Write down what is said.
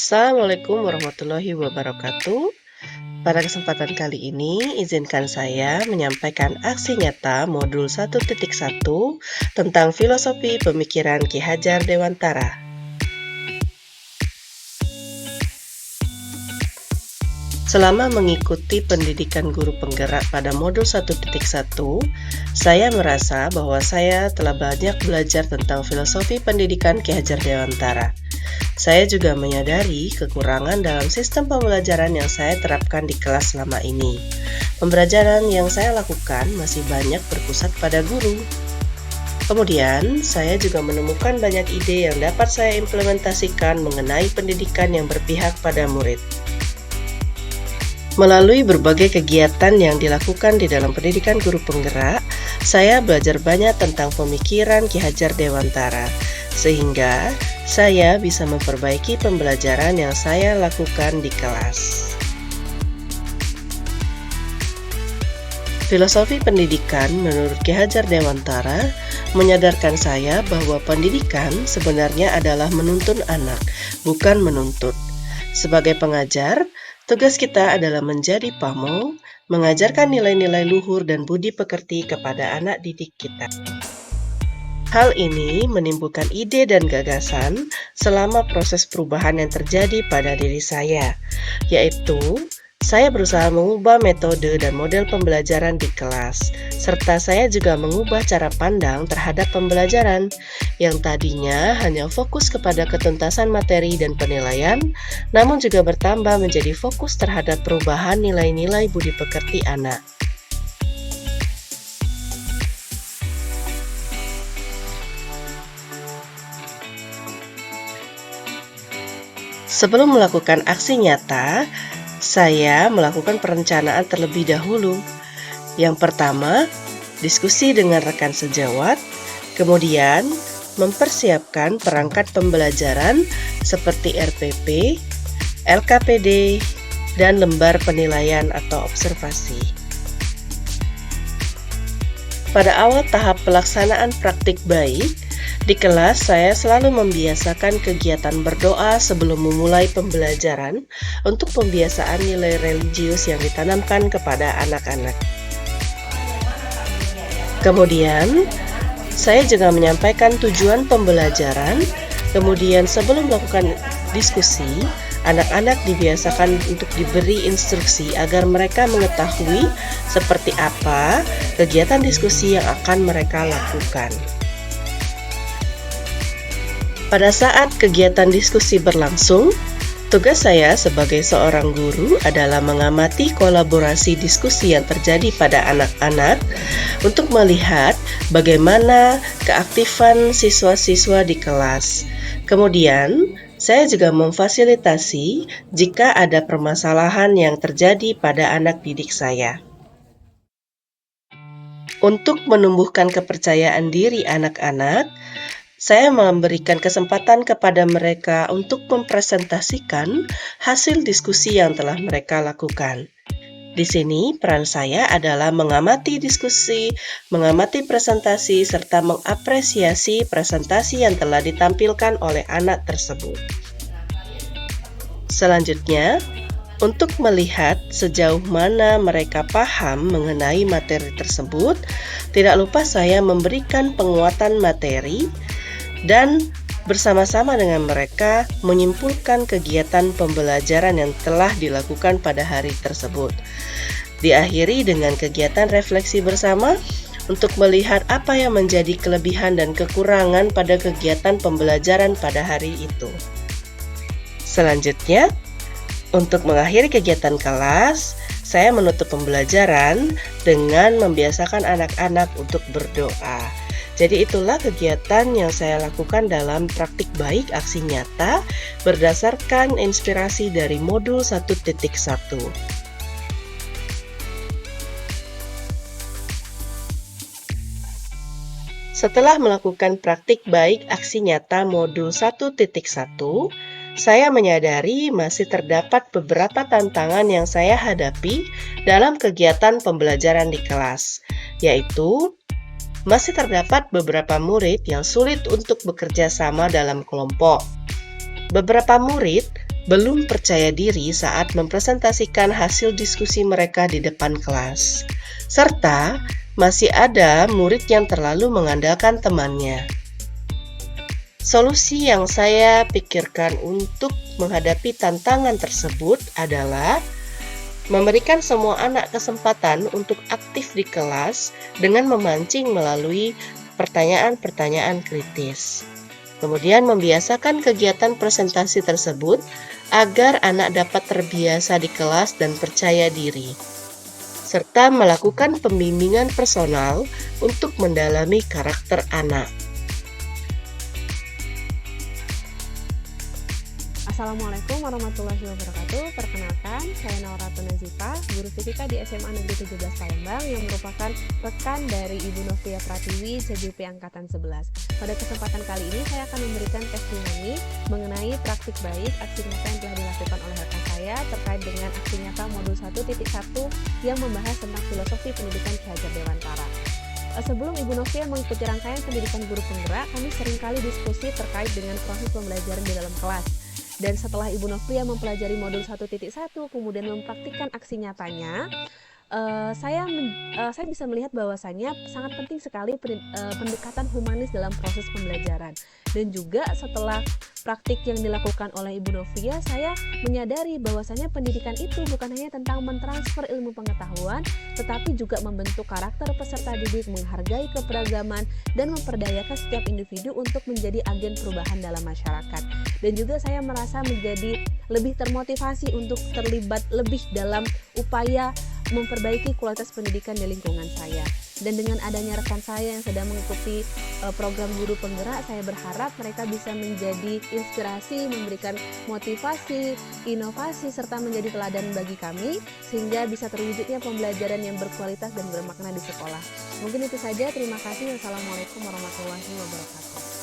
Assalamualaikum warahmatullahi wabarakatuh. Pada kesempatan kali ini, izinkan saya menyampaikan aksi nyata modul 1.1 tentang filosofi pemikiran Ki Hajar Dewantara. Selama mengikuti pendidikan guru penggerak pada modul 1.1, saya merasa bahwa saya telah banyak belajar tentang filosofi pendidikan Ki Hajar Dewantara. Saya juga menyadari kekurangan dalam sistem pembelajaran yang saya terapkan di kelas selama ini. Pembelajaran yang saya lakukan masih banyak berpusat pada guru. Kemudian, saya juga menemukan banyak ide yang dapat saya implementasikan mengenai pendidikan yang berpihak pada murid. Melalui berbagai kegiatan yang dilakukan di dalam pendidikan guru penggerak, saya belajar banyak tentang pemikiran Ki Hajar Dewantara, sehingga saya bisa memperbaiki pembelajaran yang saya lakukan di kelas. Filosofi pendidikan menurut Ki Hajar Dewantara menyadarkan saya bahwa pendidikan sebenarnya adalah menuntun anak, bukan menuntut. Sebagai pengajar, tugas kita adalah menjadi pamong, mengajarkan nilai-nilai luhur dan budi pekerti kepada anak didik kita. Hal ini menimbulkan ide dan gagasan selama proses perubahan yang terjadi pada diri saya, yaitu saya berusaha mengubah metode dan model pembelajaran di kelas, serta saya juga mengubah cara pandang terhadap pembelajaran yang tadinya hanya fokus kepada ketuntasan materi dan penilaian, namun juga bertambah menjadi fokus terhadap perubahan nilai-nilai budi pekerti anak. Sebelum melakukan aksi nyata, saya melakukan perencanaan terlebih dahulu. Yang pertama, diskusi dengan rekan sejawat, kemudian mempersiapkan perangkat pembelajaran seperti RPP, LKPD, dan lembar penilaian atau observasi. Pada awal tahap pelaksanaan praktik baik, di kelas saya selalu membiasakan kegiatan berdoa sebelum memulai pembelajaran untuk pembiasaan nilai religius yang ditanamkan kepada anak-anak. Kemudian, saya juga menyampaikan tujuan pembelajaran, kemudian sebelum melakukan diskusi, anak-anak dibiasakan untuk diberi instruksi agar mereka mengetahui seperti apa kegiatan diskusi yang akan mereka lakukan. Pada saat kegiatan diskusi berlangsung, tugas saya sebagai seorang guru adalah mengamati kolaborasi diskusi yang terjadi pada anak-anak untuk melihat bagaimana keaktifan siswa-siswa di kelas. Kemudian, saya juga memfasilitasi jika ada permasalahan yang terjadi pada anak didik saya. Untuk menumbuhkan kepercayaan diri anak-anak, saya memberikan kesempatan kepada mereka untuk mempresentasikan hasil diskusi yang telah mereka lakukan. Di sini, peran saya adalah mengamati diskusi, mengamati presentasi, serta mengapresiasi presentasi yang telah ditampilkan oleh anak tersebut. Selanjutnya, untuk melihat sejauh mana mereka paham mengenai materi tersebut, tidak lupa saya memberikan penguatan materi dan bersama-sama dengan mereka menyimpulkan kegiatan pembelajaran yang telah dilakukan pada hari tersebut. Diakhiri dengan kegiatan refleksi bersama untuk melihat apa yang menjadi kelebihan dan kekurangan pada kegiatan pembelajaran pada hari itu. Selanjutnya, untuk mengakhiri kegiatan kelas, saya menutup pembelajaran dengan membiasakan anak-anak untuk berdoa. Jadi itulah kegiatan yang saya lakukan dalam praktik baik aksi nyata berdasarkan inspirasi dari modul 1.1. Setelah melakukan praktik baik aksi nyata modul 1.1, saya menyadari masih terdapat beberapa tantangan yang saya hadapi dalam kegiatan pembelajaran di kelas, yaitu masih terdapat beberapa murid yang sulit untuk bekerja sama dalam kelompok. Beberapa murid belum percaya diri saat mempresentasikan hasil diskusi mereka di depan kelas, serta masih ada murid yang terlalu mengandalkan temannya. Solusi yang saya pikirkan untuk menghadapi tantangan tersebut adalah memberikan semua anak kesempatan untuk aktif di kelas dengan memancing melalui pertanyaan-pertanyaan kritis. Kemudian membiasakan kegiatan presentasi tersebut agar anak dapat terbiasa di kelas dan percaya diri, serta melakukan pembimbingan personal untuk mendalami karakter anak. Assalamualaikum warahmatullahi wabarakatuh. Perkenalkan, saya Nauratu Nazifa, guru fisika di SMA Negeri 17 Palembang yang merupakan rekan dari Ibu Novia Pratiwi, CGP Angkatan 11. Pada kesempatan kali ini saya akan memberikan testimoni mengenai praktik baik aksi nyata yang telah dilakukan oleh rekan saya terkait dengan aksi nyata modul 1.1 yang membahas tentang filosofi pendidikan Ki Hajar Dewantara. Sebelum Ibu Novia mengikuti rangkaian pendidikan guru penggerak, kami seringkali diskusi terkait dengan proses pembelajaran di dalam kelas. Dan setelah Ibu Novia mempelajari modul 1.1 kemudian mempraktikkan aksi nyatanya, saya bisa melihat bahwasannya sangat penting sekali pendekatan humanis dalam proses pembelajaran. Dan juga setelah praktik yang dilakukan oleh Ibu Novia, saya menyadari bahwasannya pendidikan itu bukan hanya tentang mentransfer ilmu pengetahuan, tetapi juga membentuk karakter peserta didik, menghargai keberagaman, dan memperdayakan setiap individu untuk menjadi agen perubahan dalam masyarakat. Dan juga saya merasa menjadi lebih termotivasi untuk terlibat lebih dalam upaya memperbaiki kualitas pendidikan di lingkungan saya. Dan dengan adanya rekan saya yang sedang mengikuti program guru penggerak, saya berharap mereka bisa menjadi inspirasi, memberikan motivasi, inovasi, serta menjadi teladan bagi kami, sehingga bisa terwujudnya pembelajaran yang berkualitas dan bermakna di sekolah. Mungkin itu saja, terima kasih. Wassalamualaikum warahmatullahi wabarakatuh.